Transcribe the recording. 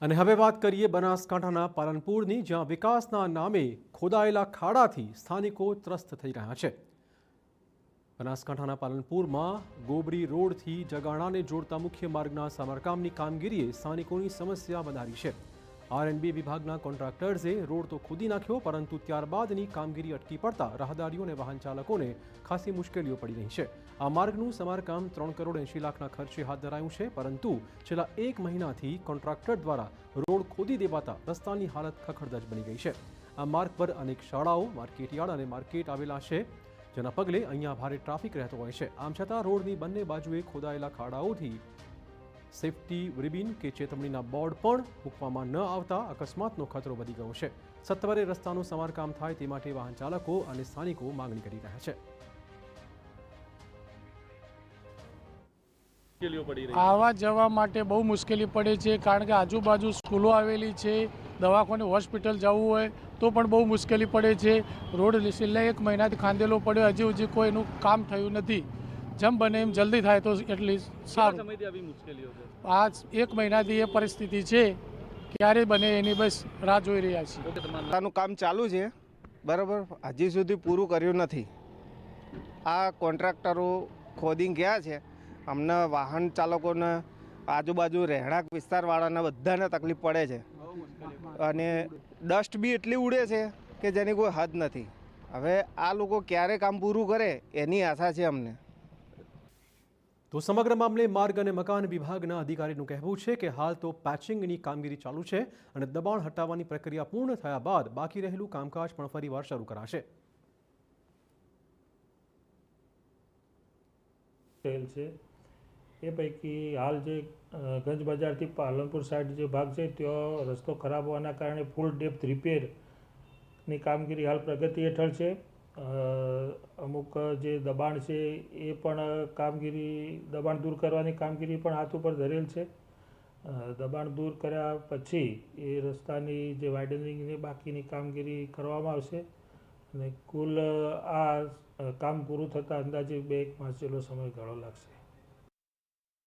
અને હવે વાત કરીએ બનાસકાંઠાના પાલનપુરની, જ્યાં વિકાસના નામે ખોદાયેલા ખાડાથી સ્થાનિકો ત્રસ્ત થઈ રહ્યા છે। બનાસકાંઠાના પાલનપુરમાં ગોબરી રોડથી જગાણાને જોડતા મુખ્ય માર્ગના સમારકામની કામગીરીએ સ્થાનિકોની સમસ્યા વધારી છે। આર&બી વિભાગના કોન્ટ્રાક્ટર્સે રોડ તો ખોદી નાખ્યો, પરંતુ ત્યારબાદની કામગીરી અટકી પડતા રાહદારીઓ અને વાહન ચાલકોને ખાસી મુશ્કેલીઓ પડી રહી છે। આ માર્ગનું સમારકામ 3 કરોડ 80 લાખના ખર્ચે હાથ ધરાયું છે, પરંતુ છેલ્લા 1 મહિનાથી કોન્ટ્રાક્ટર દ્વારા રોડ ખોદી દેવાતા રસ્તાની હાલત ખખડધજ બની ગઈ છે। આ માર્ગ પર અનેક શાળાઓ, માર્કેટયાર્ડ અને માર્કેટ આવેલા છે, જેના પગલે અહીંયા ભારે ટ્રાફિક રહેતો હોય છે। આમ છતાં રોડની બંને બાજુએ ખોદાયેલા ખાડાઓથી સેફટી રિબિન કે ચેતવણીના બોર્ડ પણ મૂકવામાં ન આવતા અકસ્માતનો ખતરો વધી ગયો છે। સત્વરે રસ્તાનું સમારકામ થાય તે માટે વાહન ચાલકો અને સ્થાનિકો માંગણી કરી રહ્યા છે। આવા જવા માટે બહુ મુશ્કેલી પડે છે, કારણ કે આજુબાજુ સ્કૂલો આવેલી છે, દવાખાને હોસ્પિટલ જવું હોય તો પણ બહુ મુશ્કેલી પડે છે। રોડ છેલ્લા 1 મહિનાથી ખાંદેલો પડ્યો, હજી સુધી કોઈ એનું કામ થયું નથી। જેમ બને એમ જલ્દી થાય તો એટલી સારું। આ 1 મહિનાથી એ પરિસ્થિતિ છે, ક્યારે બને એની બસ રાહ જોઈ રહ્યા છીએ। આનું કામ ચાલુ છે, બરાબર, હજી સુધી પૂરું કર્યું નથી। આ કોન્ટ્રાક્ટરો ખોદીને ગયા છે, અમને વાહન ચાલકોને, આજુબાજુ રહેણાંક વિસ્તારવાળાને બધાને તકલીફ પડે છે, અને ડસ્ટ બી એટલી ઉડે છે કે જેની કોઈ હદ નથી। હવે આ લોકો ક્યારે કામ પૂરું કરે એની આશા છે અમને। તો સમગ્ર મામલે માર્ગ અને મકાન વિભાગના અધિકારીનું કહેવું છે કે હાલ તો પેચિંગની કામગીરી ચાલુ છે અને દબાણ હટાવવાની પ્રક્રિયા પૂર્ણ થયા બાદ બાકી રહેલું કામકાજ પણ ફરીવાર શરૂ કરાશે। એ પૈકી હાલ જે ગંજ બજારથી પાલનપુર સાઈડ જે ભાગ છે ત્યાં રસ્તો ખરાબ હોવાના કારણે ફૂલ ડેપ્થ રિપેરની કામગીરી હાલ પ્રગતિ હેઠળ છે। અમુક જે દબાણ છે એ પણ કામગીરી, દબાણ દૂર કરવાની કામગીરી પણ હાથ ઉપર ધરેલ છે। દબાણ દૂર કર્યા પછી એ રસ્તાની જે વાઇડનિંગની બાકીની કામગીરી કરવામાં આવશે, અને કુલ આ કામ પૂરું થતાં અંદાજે 2-1 માસ જેટલો સમયગાળો લાગશે।